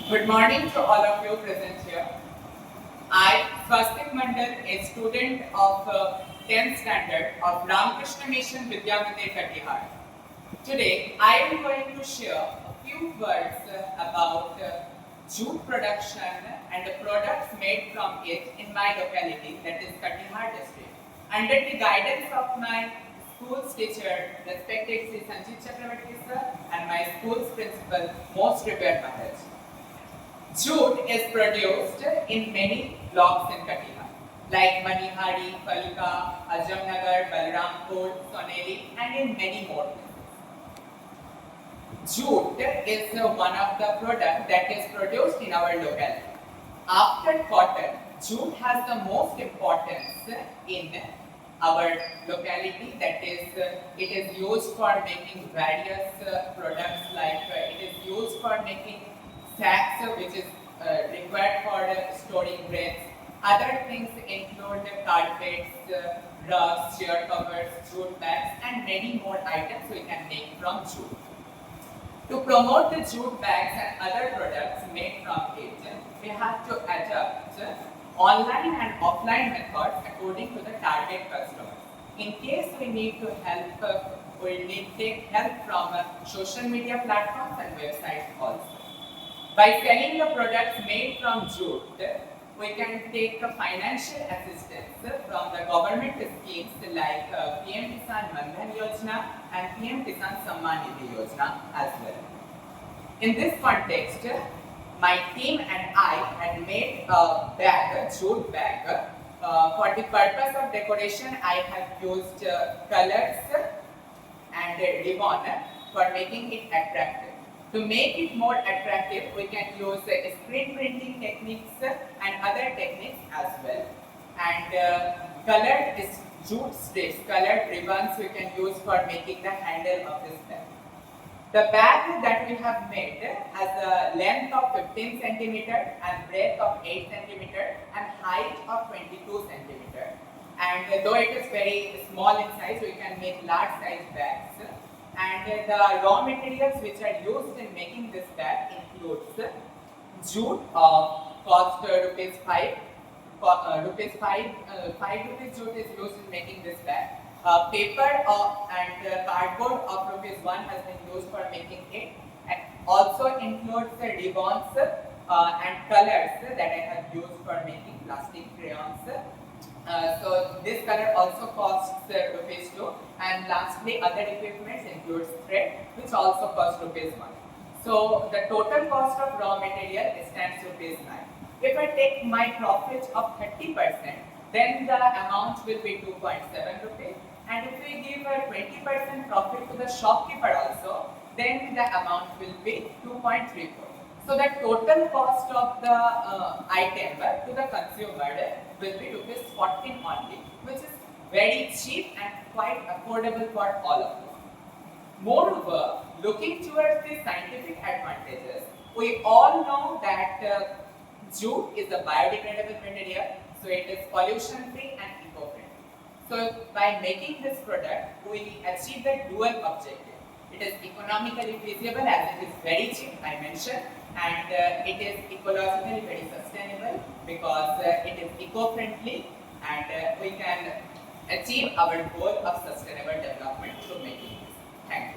Good morning to all of you present here. I, Swastik Mandal, a student of 10th standard of Ramakrishna Mission Vidyamandir Katihar. Today, I am going to share a few words about jute production and the products made from it in my locality, that is Katihar district, under the guidance of my school's teacher, respected Sri Sanjeev Chakravarti sir, and my school's principal, most revered Maharaj. Jute is produced in many blocks in Katihar, like Manihari, Falka, Ajamnagar, Balrampur, Soneli, and in many more places. Jute is one of the products that is produced in our locality. After cotton, jute has the most importance in our locality. That is, it is used for making various products, like it is used for making sacks, which is required for storing grains. Other things include carpets, rugs, chair covers, jute bags, and many more items we can make from jute. To promote the jute bags and other products made from it, we have to adapt online and offline methods according to the target customer. In case we need to help, we need to take help from social media platforms and websites also. By selling the products made from jute, we can take financial assistance from the government schemes like PM Kisan Mandhan Yojana and PM Kisan Samman Nidhi Yojana as well. In this context, my team and I had made a bag, a jute bag. For the purpose of decoration, I have used colors and ribbon for making it attractive. To make it more attractive, we can use screen printing techniques and other techniques as well. And colored jute strips, colored ribbons we can use for making the handle of this bag. The bag that we have made has a length of 15 centimeter and breadth of 8 centimeter and height of 22 centimeter. And though it is very small in size, we can make large size bags. And the raw materials which are used in making this bag includes jute cost rupees 5. Rupees 5 rupees jute is used in making this bag. Paper and cardboard of rupees 1 has been used for making it. And also includes ribbons and colors that I have used for making plastic crayons. So this color also costs rupees 2, and lastly other equipment includes thread, which also costs rupees 1. So the total cost of raw material stands rupees 9. If I take my profit of 30%, then the amount will be 2.7 rupees, and if we give a 20% profit to the shopkeeper also, then the amount will be 2.34. So the total cost of the item to the consumer will be rupees 14 only, which is very cheap and quite affordable for all of us. Moreover, looking towards the scientific advantages, we all know that jute is a biodegradable material, so it is pollution free and eco-friendly. So by making this product, we achieve the dual objective. It is economically feasible as it is very cheap, I mentioned, and it is ecologically very sustainable because it is eco-friendly, and we can achieve our goal of sustainable development through making this. Thank you.